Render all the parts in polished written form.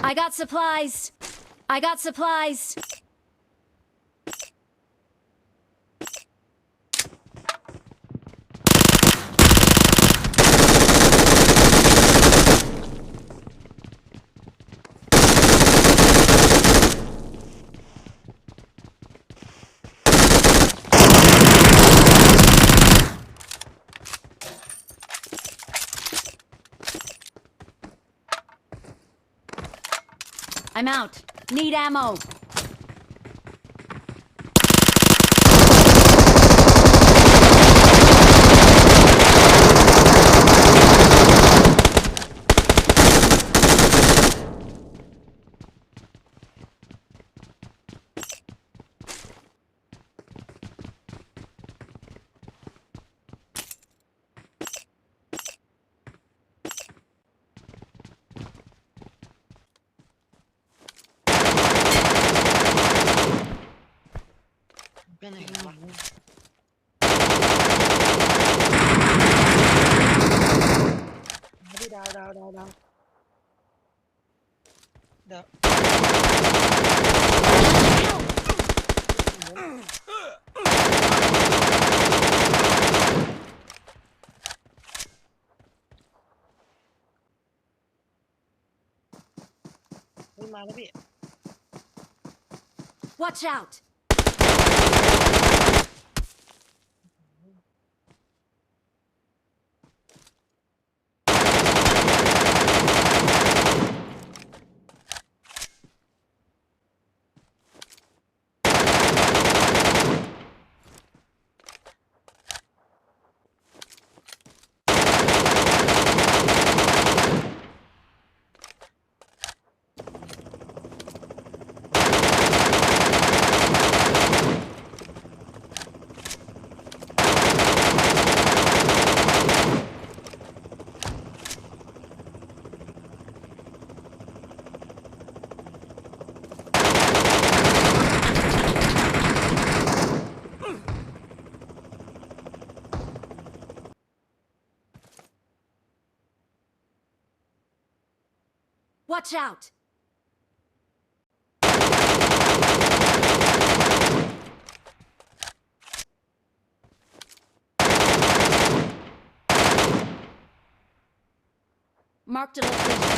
I got supplies. I got supplies. I'm out. Need ammo. Bên này là bạn đi đào đào đào đào đào đi mà nó bị Watch out. Watch out. Marked a location.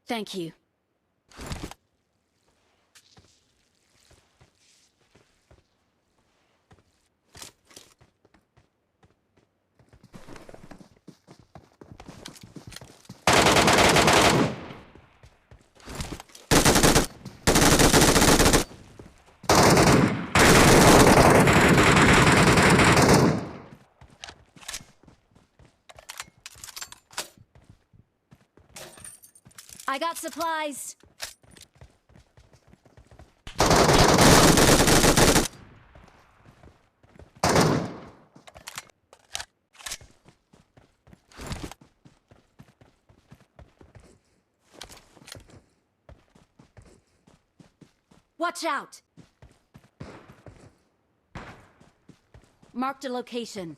Thank you. I got supplies. Watch out. Marked a location.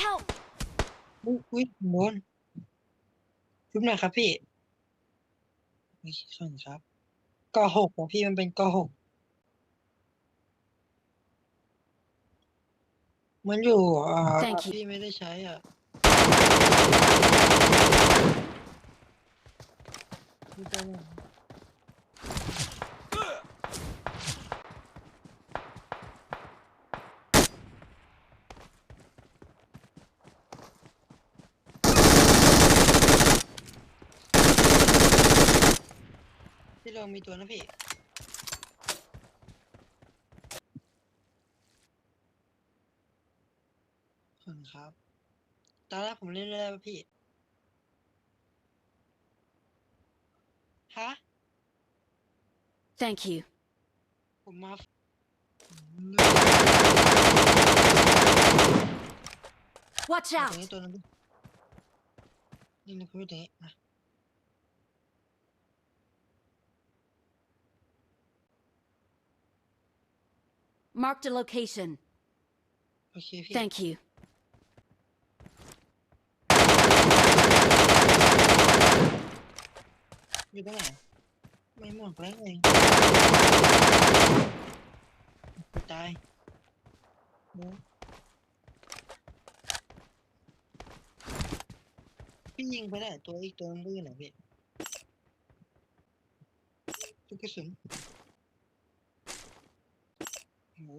Help! อุ้ยโดนชุบหน่อยครับพี่ไม่ใช่ส่วนครับกหกของพี่มันเป็นกหกมันอยู่Thank you. พี่ไม่ได้ใช้อ่ะมีตัวหนึ่งที่เรามีตัวนะพี่ส่วนครับตอนแรกผมเล่นได้ป่ะพี่ฮะ Thank you. ผมมา Watch ตรง out! นี้ตัวนึงพี่นี่นะพี่ตรงนี้อ่ะ Marked a location. โอเคพี่ Thank you. อยู่ตรงไหนไม่หมดแล้วเองตายโน้พี่ยิงไปได้ตัวอีกตัวนึงไปอยู่ไหนพี่ทุกกระสุนโอ้โห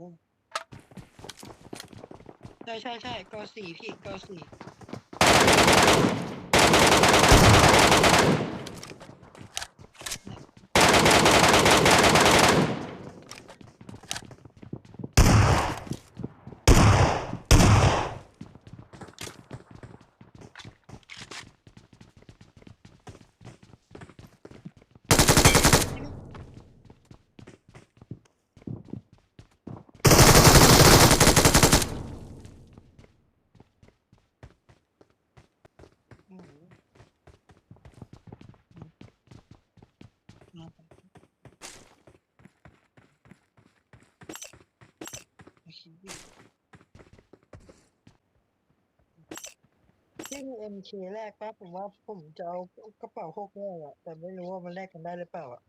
ใช่กอสี่พี่กอสี่โอ้โหน่าไปโอเคพี่มี MK แรกป่ะผมว่าผมจะเอากระเป๋าหกแรกอะแต่ไม่รู้ว่ามันแลกกันได้หรือเปล่าอะ